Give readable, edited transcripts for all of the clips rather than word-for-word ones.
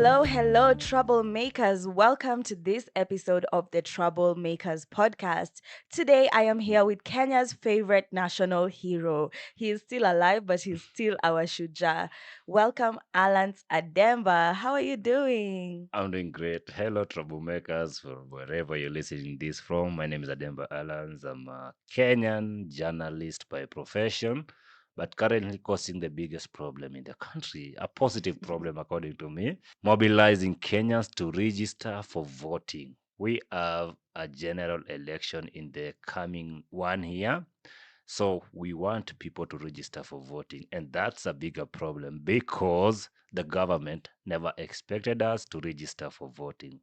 Hello, troublemakers. Welcome to this episode of the Troublemakers podcast. Today, I am here with Kenya's favorite national hero. He is still alive, but he's still our Shuja. Welcome, Alanns Ademba. How are you doing? I'm doing great. Hello, troublemakers, from wherever you're listening this from. My name is Ademba Alanns. I'm a Kenyan journalist by profession, but currently causing the biggest problem in the country, a positive problem, according to me, mobilizing Kenyans to register for voting. We have a general election in the coming 1 year. So we want people to register for voting, and that's a bigger problem because the government never expected us to register for voting.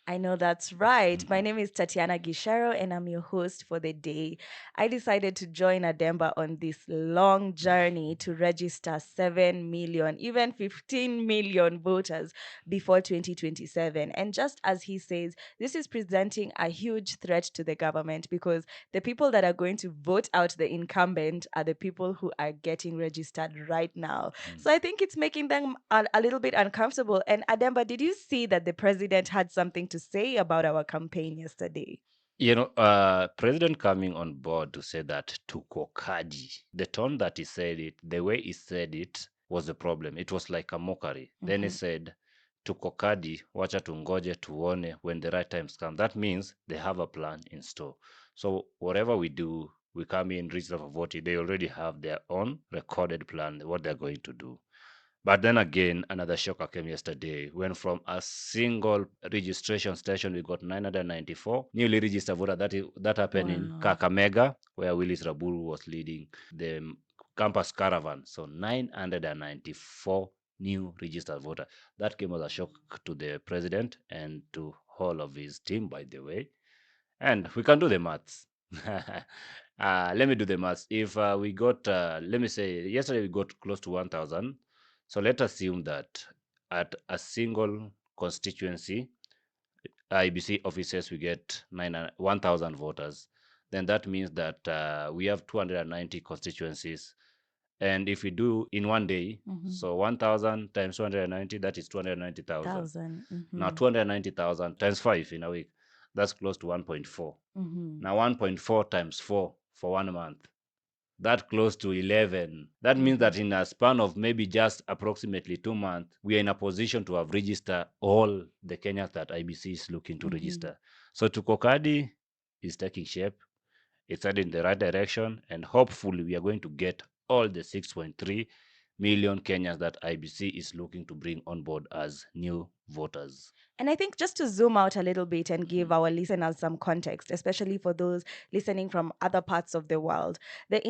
I know that's right. My Mhm. name is Tatiana Gicheru, and I'm your host for the day. I decided to join Ademba on this long journey to register 7 million, even 15 million voters before 2027. And just as he says, this is presenting a huge threat to the government because the people that are going to vote out the incumbent are the people who are getting registered right now. Mm. So I think it's making them a little bit uncomfortable. And Ademba, did you see that the president had something to say about our campaign yesterday? President coming on board to say that Tukokadi, the tone that he said it, the way he said it was the problem. It was like a mockery. Then he Mhm. said, Tukokadi, wacha tungoje tuone when the right times come. That means they have a plan in store. So whatever we do, we come in, register for voting, they already have their own recorded plan, what they're going to do. But then again, another shocker came yesterday when from a single registration station, we got 994 newly registered voters. That happened in Wow. Kakamega, where Willis Raburu was leading the campus caravan. So 994 new registered voters. That came as a shock to the president and to all of his team, by the way. And we can do the maths. Let me do the maths. If we got, let me say, yesterday we got close to 1,000. So let's assume that at a single constituency, IBC offices, we get 1,000 voters. Then that means that we have 290 constituencies. And if we do in 1 day, Mhm. so 1,000 times 290, that is 290,000. Thousand. Now Mhm. 290,000 times 5 in a week, that's close to 1.4. Mhm. Now 1.4 times 4 for 1 month, that close to 11. That means Mhm. that in a span of maybe just approximately 2 months, we are in a position to have registered all the Kenyans that IBC is looking to Mhm. register. So Tukokadi is taking shape. It's heading in the right direction, and hopefully we are going to get all the 6.3 million Kenyans that IBC is looking to bring on board as new voters. And I think just to zoom out a little bit and give Mhm. our listeners some context, especially for those listening from other parts of the world, the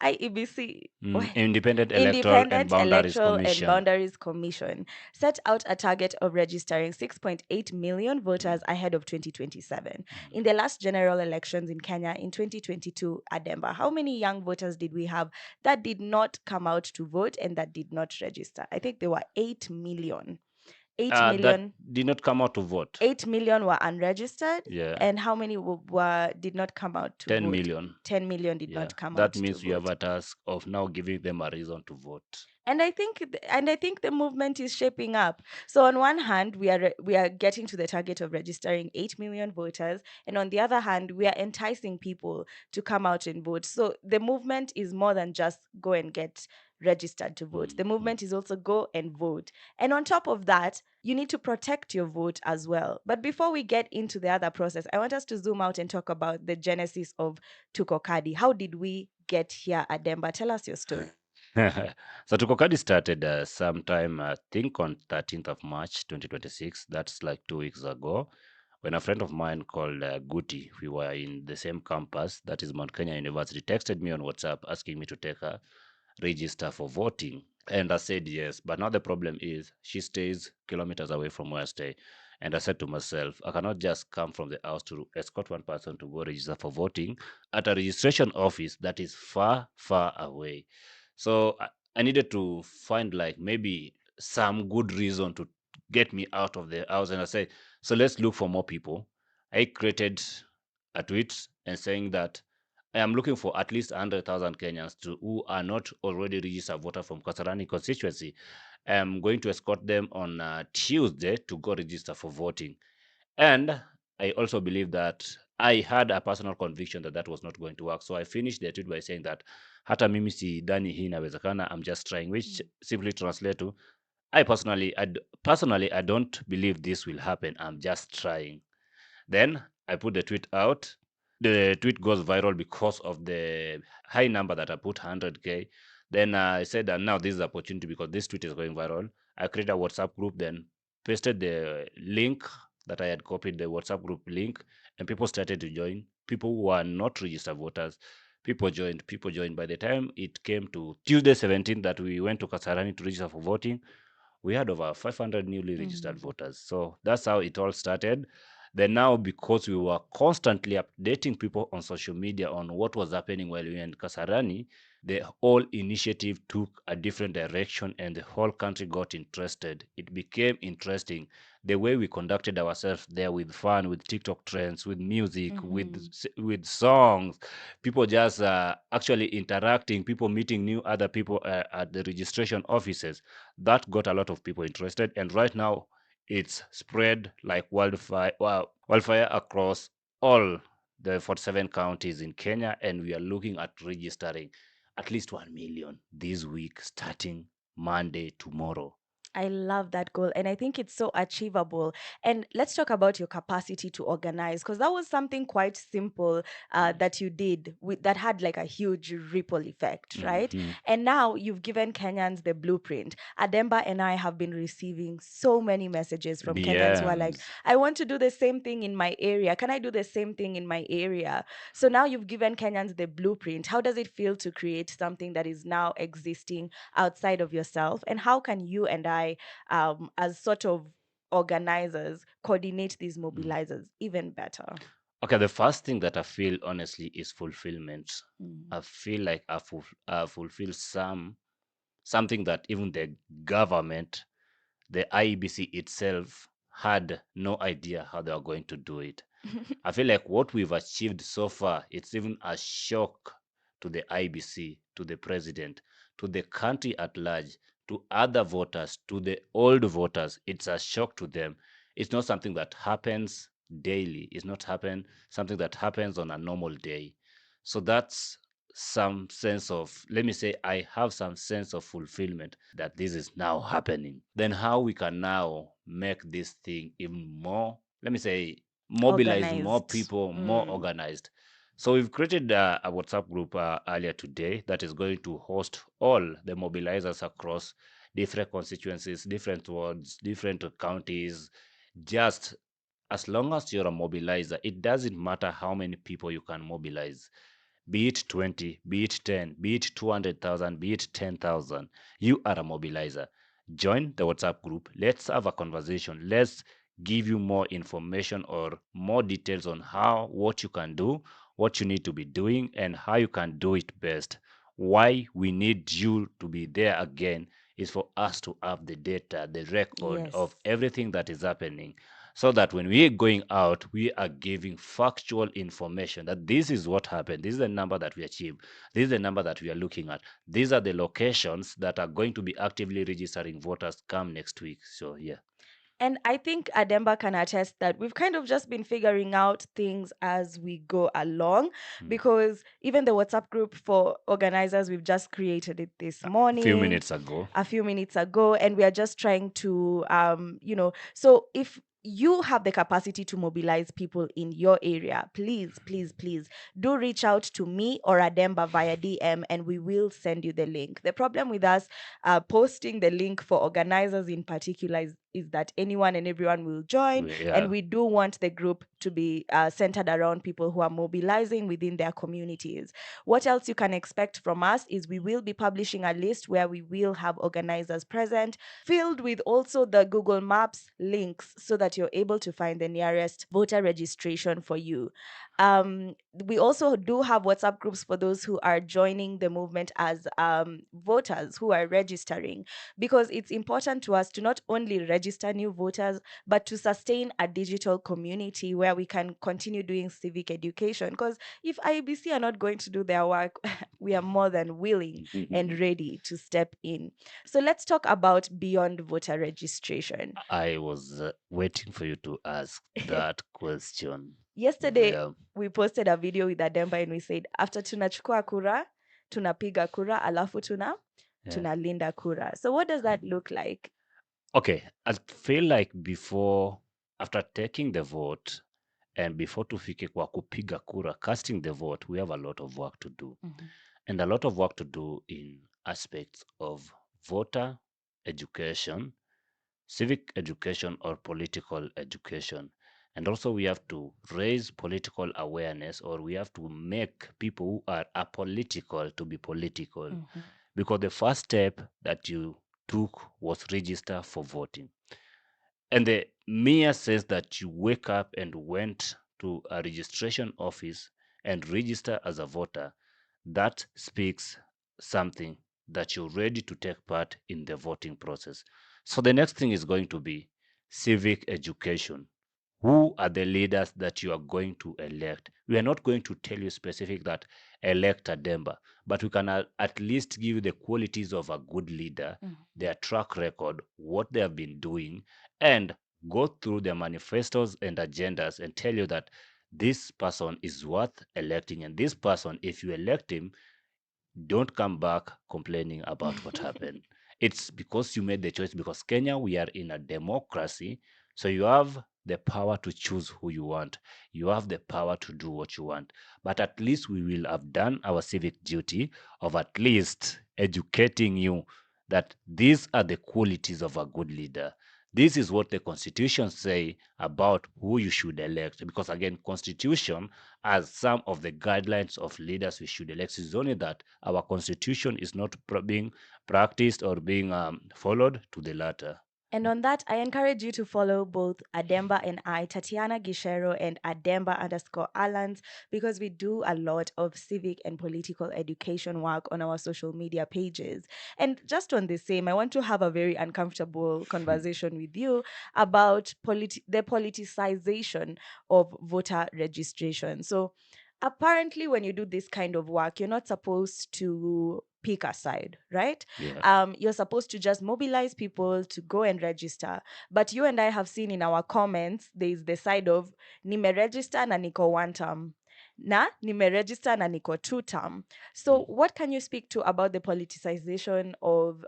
IEBC Independent Electoral and Independent Boundaries Electoral and Commission. Boundaries Commission set out a target of registering 6.8 million voters ahead of 2027. In the last general elections in Kenya in 2022, Ademba, how many young voters did we have that did not come out to vote and that did not register? I think there were 8 million. 8 That million. did not come out to vote. 8 million were unregistered, Yeah, and how many were did not come out to 10 vote? million. 10 million did Yeah, not come out that to means we have vote. a task of now giving them a reason to vote. And I think the movement is shaping up. So on one hand, we are getting to the target of registering 8 million voters, and on the other hand, we are enticing people to come out and vote. So the movement is more than just go and get registered to vote. The Mhm. movement is also go and vote. And on top of that, you need to protect your vote as well. But before we get into the other process, I want us to zoom out and talk about the genesis of Tukokadi. How did we get here, Ademba? Tell us your story. So Tukokadi started sometime, I think, on 13th of March 2026. That's like 2 weeks ago, when a friend of mine called Guti, we were in the same campus, that is Mount Kenya University, texted me on WhatsApp asking me to take her register for voting. And I said yes. But now the problem is she stays kilometers away from where I stay. And I said to myself, I cannot just come from the house to escort one person to go register for voting at a registration office that is far, far away. So I needed to find like maybe some good reason to get me out of the house. And I said, so let's look for more people. I created a tweet and saying that I am looking for at least 100,000 Kenyans who are not already registered voter from Kasarani constituency. I'm going to escort them on Tuesday to go register for voting. And I also believe that I had a personal conviction that that was not going to work. So I finished the tweet by saying that hata mimi si dani hii inawezekana, I'm just trying, which simply translate to personally I don't believe this will happen. I'm just trying. Then I put the tweet out. The tweet goes viral because of the high number that I put 100K. Then I said that now this is opportunity because this tweet is going viral. I created a WhatsApp group, then pasted the link that I had copied, the WhatsApp group link, and people started to join. People who are not registered voters, people joined. People joined. By the time it came to Tuesday 17th that we went to Kasarani to register for voting, we had over 500 newly registered voters. So that's how it all started. Then now, because we were constantly updating people on social media on what was happening while we were in Kasarani, the whole initiative took a different direction and the whole country got interested. It became interesting. The way we conducted ourselves there with fun, with TikTok trends, with music, with songs, people just actually interacting, people meeting new other people at the registration offices. That got a lot of people interested, and right now it's spread like wildfire across all the 47 counties in Kenya, and we are looking at registering at least 1 million this week starting Monday tomorrow. I love that goal. And I think it's so achievable. And let's talk about your capacity to organize, because that was something quite simple that you did that had like a huge ripple effect, right? Mhm. And now you've given Kenyans the blueprint. Ademba and I have been receiving so many messages from Kenyans who are like, DMs. I want to do the same thing in my area. Can I do the same thing in my area? So now you've given Kenyans the blueprint. How does it feel to create something that is now existing outside of yourself? And how can you and I, as sort of organizers, coordinate these Mm. mobilizers even better? Okay, the first thing that I feel honestly is fulfillment. Mm. I feel like I fulfill something that even the government, the IEBC itself, had no idea how they are going to do it. I feel like what we've achieved so far, it's even a shock to the IBC, to the president, to the country at large, to other voters, to the old voters. It's a shock to them. It's not something that happens daily. It's not something that happens on a normal day. So that's some sense of, let me say, I have some sense of fulfillment that this is now happening. Then how we can now make this thing even more, let me say, mobilize more Organized. people, more Mm. organized. So we've created a WhatsApp group earlier today that is going to host all the mobilizers across different constituencies, different wards, different counties. Just as long as you're a mobilizer, it doesn't matter how many people you can mobilize, be it 20, be it 10, be it 200,000, be it 10,000, you are a mobilizer. Join the WhatsApp group. Let's have a conversation. Let's give you more information or more details on what you can do, what you need to be doing, and how you can do it best. Why we need you to be there again is for us to have the data, the record Yes. of everything that is happening, so that when we are going out, we are giving factual information that this is what happened, this is the number that we achieved, this is the number that we are looking at, these are the locations that are going to be actively registering voters come next week. So yeah. And I think Ademba can attest that we've kind of just been figuring out things as we go along, Mm. because even the WhatsApp group for organizers, we've just created it this A few morning, minutes ago. a few minutes ago, and we are just trying to, so if you have the capacity to mobilize people in your area, please, please, please do reach out to me or Ademba via DM and we will send you the link. The problem with us posting the link for organizers in particular is that anyone and everyone will join. And Yeah. we do want the group to be centered around people who are mobilizing within their communities. What else you can expect from us is we will be publishing a list where we will have organizers present, filled with also the Google Maps links so that you're able to find the nearest voter registration for you. We also do have WhatsApp groups for those who are joining the movement as voters who are registering, because it's important to us to not only register new voters, but to sustain a digital community where we can continue doing civic education. Because if IEBC are not going to do their work, we are more than willing and ready to step in. So let's talk about beyond voter registration. I was waiting for you to ask that question. Yesterday, Yeah. we posted a video with Ademba and we said, after tunachukua kura, tunapiga kura, alafu Yeah. tunalinda kura. So what does that look like? Okay, I feel like before, after taking the vote, and before tufike kwa kupiga kura, casting the vote, we have a lot of work to do. And a lot of work to do in aspects of voter education, civic education, or political education. And also, we have to raise political awareness, or we have to make people who are apolitical to be political. Because the first step that you took was register for voting. And the mayor says that you wake up and went to a registration office and register as a voter. That speaks something that you're ready to take part in the voting process. So the next thing is going to be civic education. Who are the leaders that you are going to elect? We are not going to tell you specific that elect Ademba, but we can at least give you the qualities of a good leader, their track record, what they have been doing, and go through their manifestos and agendas and tell you that this person is worth electing, and this person, if you elect him, don't come back complaining about what happened. It's because you made the choice. Because Kenya, we are in a democracy, so you have the power to choose who you want. You have the power to do what you want. But at least we will have done our civic duty of at least educating you that these are the qualities of a good leader. This is what the constitution say about who you should elect. Because again, constitution as some of the guidelines of leaders we should elect. It's only that our constitution is not being practiced or being followed to the latter. And on that, I encourage you to follow both Ademba and I, Tatiana Gicheru and Ademba_Alanns, because we do a lot of civic and political education work on our social media pages. And just on the same, I want to have a very uncomfortable conversation with you about the politicization of voter registration. So apparently, when you do this kind of work, you're not supposed to pick a side, right? Yeah. You're supposed to just mobilize people to go and register. But you and I have seen in our comments, there's the side of nimeregister na niko one term. Na nimeregister na niko two term. So what can you speak to about the politicization of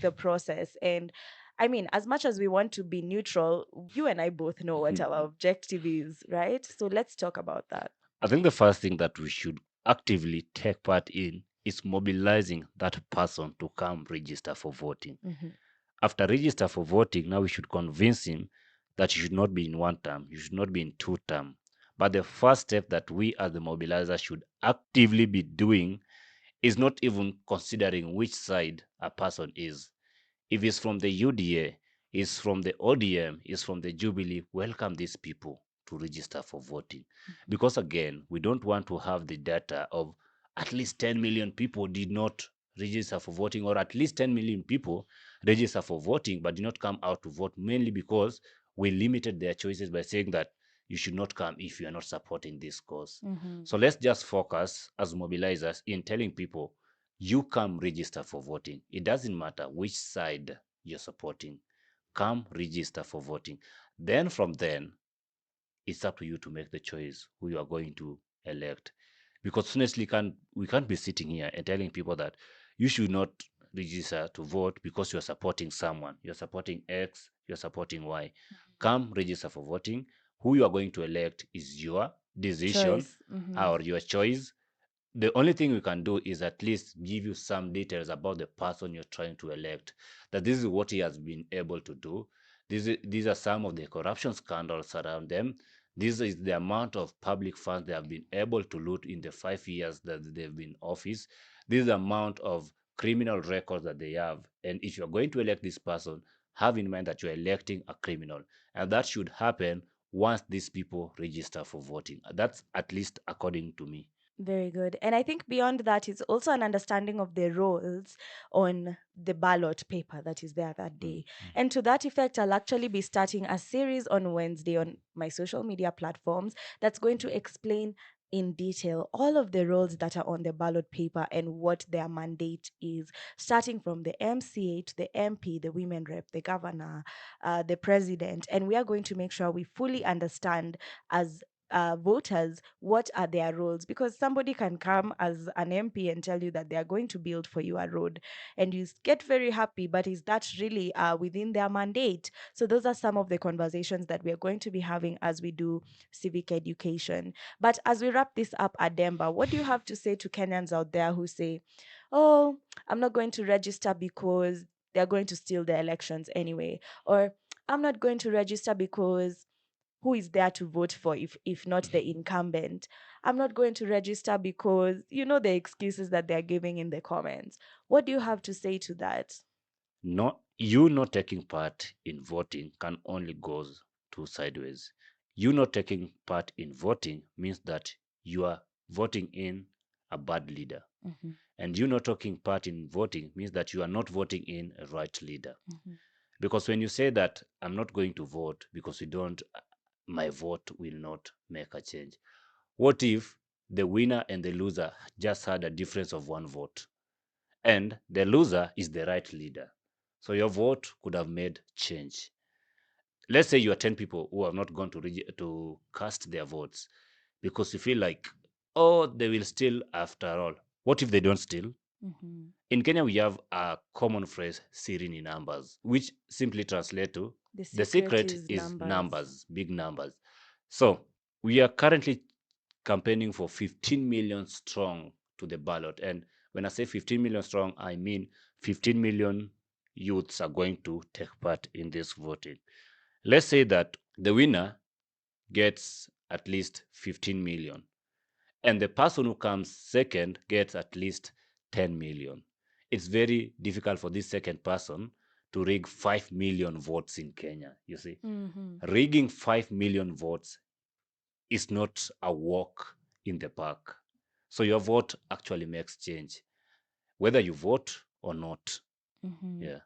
the process? And I mean, as much as we want to be neutral, you and I both know what our objective is, right? So let's talk about that. I think the first thing that we should actively take part in is mobilizing that person to come register for voting. After register for voting, now we should convince him that you should not be in one term, you should not be in two term. But the first step that we as the mobilizer should actively be doing is not even considering which side a person is. If it's from the UDA, it's from the ODM, it's from the Jubilee, welcome these people to register for voting. Because again, we don't want to have the data of at least 10 million people did not register for voting, or at least 10 million people register for voting but did not come out to vote, mainly because we limited their choices by saying that you should not come if you are not supporting this cause. So let's just focus as mobilizers in telling people you come register for voting. It doesn't matter which side you're supporting. Come register for voting. Then from then, it's up to you to make the choice who you are going to elect. Because honestly, we can't be sitting here and telling people that you should not register to vote because you're supporting someone. You're supporting X, you're supporting Y. Come register for voting. Who you are going to elect is your decision Choice. or your choice. The only thing we can do is at least give you some details about the person you're trying to elect, that this is what he has been able to do. These are some of the corruption scandals around them. This is the amount of public funds they have been able to loot in the 5 years that they've been in office. This is the amount of criminal records that they have. And if you're going to elect this person, have in mind that you're electing a criminal. And that should happen once these people register for voting. That's at least according to me. Very good. And I think beyond that, it's also an understanding of the roles on the ballot paper that is there that Mm, day. mm. And to that effect, I'll actually be starting a series on Wednesday on my social media platforms that's going to explain in detail all of the roles that are on the ballot paper and what their mandate is, starting from the MCA to the MP, the women rep, the governor, the president. And we are going to make sure we fully understand as voters what are their roles, because somebody can come as an MP and tell you that they are going to build for you a road and get very happy, but is that really within their mandate? So those are some of the conversations that we are going to be having as we do civic education. But as we wrap this up, Ademba, what do you have to say to Kenyans out there who say, oh, I'm not going to register because they're going to steal the elections anyway, or I'm not going to register because who is there to vote for if not the incumbent? I'm not going to register because the excuses that they're giving in the comments. What do you have to say to that? You not taking part in voting can only go two sideways. You not taking part in voting means that you are voting in a bad leader. Mhm, And you not taking part in voting means that you are not voting in a right leader. mhm, Because when you say that I'm not going to vote because you don't, my vote will not make a change. What if the winner and the loser just had a difference of one vote? And the loser is the right leader. So your vote could have made change. Let's say you are 10 people who have not gone to cast their votes because you feel like, oh, they will steal after all. What if they don't steal? mhm. In Kenya, we have a common phrase, siri ni numbers, which simply translate to The the secret secret is is numbers. numbers, big numbers. So we are currently campaigning for 15 million strong to the ballot. And when I say 15 million strong, I mean 15 million youths are going to take part in this voting. Let's say that the winner gets at least 15 million and the person who comes second gets at least 10 million. It's very difficult for this second person to rig 5 million votes in Kenya. You see, Mhm, rigging 5 million votes is not a walk in the park. So your vote actually makes change, whether you vote or not. mhm. Yeah.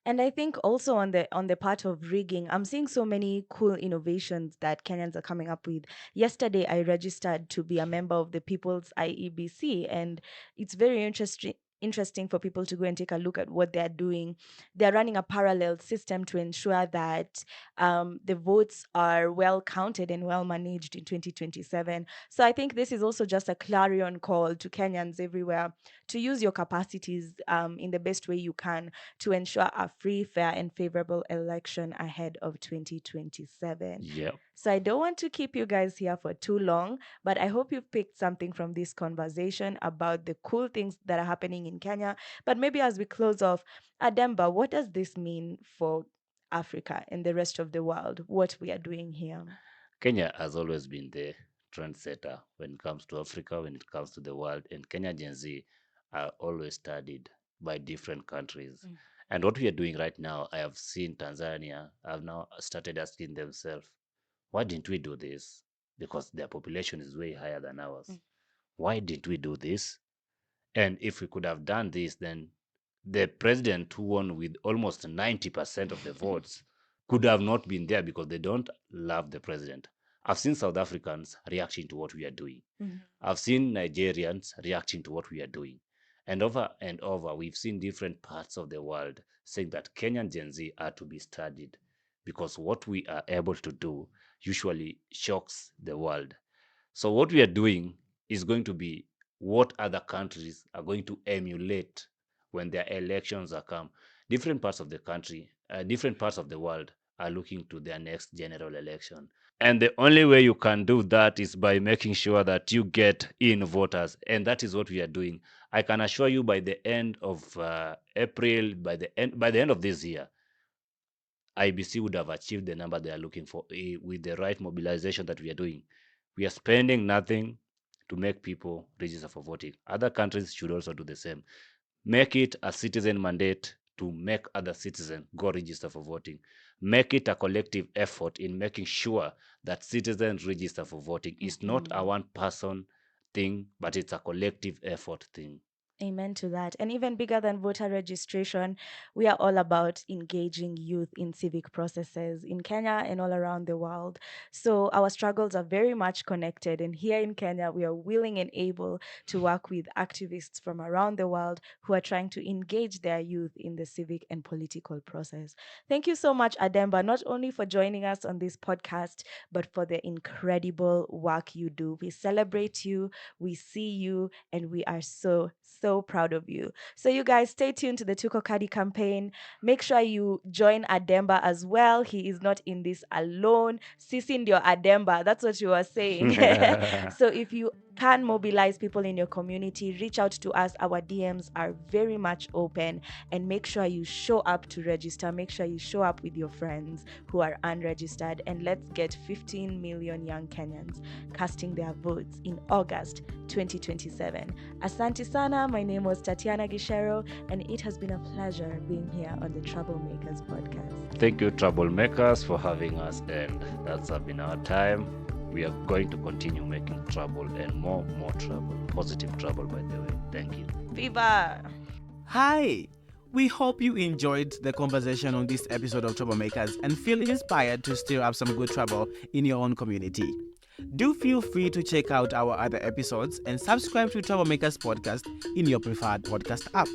And I think also on the part of rigging, I'm seeing so many cool innovations that Kenyans are coming up with. Yesterday, I registered to be a member of the People's IEBC, and it's very interesting for people to go and take a look at what they're doing. They're running a parallel system to ensure that the votes are well counted and well managed in 2027. So I think this is also just a clarion call to Kenyans everywhere to use your capacities in the best way you can to ensure a free, fair, and favorable election ahead of 2027. Yeah. So I don't want to keep you guys here for too long, but I hope you've picked something from this conversation about the cool things that are happening in Kenya. But maybe as we close off, Ademba, what does this mean for Africa and the rest of the world, what we are doing here? Kenya has always been the trendsetter when it comes to Africa, when it comes to the world, and Kenya Gen Z are always studied by different countries. Mm, And what we are doing right now, I have seen Tanzania have now started asking themselves, why didn't we do this? Because their population is way higher than mm, ours. Why didn't we do this? And if we could have done this, then the president who won with almost 90% of the votes could have not been there because they don't love the president. I've seen South Africans reacting to what we are doing. mhm, I've seen Nigerians reacting to what we are doing. And over, we've seen different parts of the world saying that Kenyan Gen Z are to be studied because what we are able to do usually shocks the world. So what we are doing is going to be what other countries are going to emulate when their elections are come. Different parts of the country, different parts of the world are looking to their next general election. And the only way you can do that is by making sure that you get in voters. And that is what we are doing. I can assure you by the end of April, by the end of this year, IBC would have achieved the number they are looking for with the right mobilization that we are doing. We are spending nothing to make people register for voting. Other countries should also do the same. Make it a citizen mandate to make other citizens go register for voting. Make it a collective effort in making sure that citizens register for voting. It's not a mhm. one person thing, but it's a collective effort thing. Amen to that. And even bigger than voter registration, we are all about engaging youth in civic processes in Kenya and all around the world. So our struggles are very much connected. And here in Kenya, we are willing and able to work with activists from around the world who are trying to engage their youth in the civic and political process. Thank you so much, Ademba, not only for joining us on this podcast, but for the incredible work you do. We celebrate you, we see you, and we are so proud of you. So you guys stay tuned to the Tukokadi campaign. Make sure you join Ademba as well. He is not in this alone. Sisi ndio Ademba. That's what you were saying. So if you can mobilize people in your community, reach out to us. Our DMs are very much open, and make sure you show up to register. Make sure you show up with your friends who are unregistered, and let's get 15 million young Kenyans casting their votes in August 2027. Asante sana. My name was Tatiana Gicheru, and it has been a pleasure being here on the Troublemakers podcast. Thank you, troublemakers, for having us, and that's been our time. We are going to continue making trouble and more trouble. Positive trouble, by the way. Thank you. Viva! Hi! We hope you enjoyed the conversation on this episode of Troublemakers and feel inspired to stir up some good trouble in your own community. Do feel free to check out our other episodes and subscribe to Troublemakers Podcast in your preferred podcast app.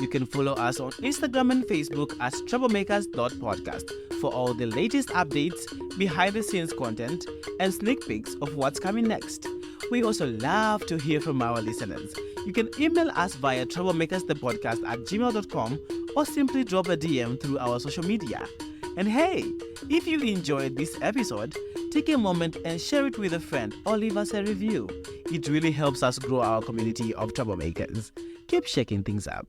You can follow us on Instagram and Facebook as troublemakers.podcast for all the latest updates, behind-the-scenes content, and sneak peeks of what's coming next. We also love to hear from our listeners. You can email us via troublemakersthepodcast@gmail.com or simply drop a DM through our social media. And hey, if you enjoyed this episode, take a moment and share it with a friend or leave us a review. It really helps us grow our community of troublemakers. Keep shaking things up.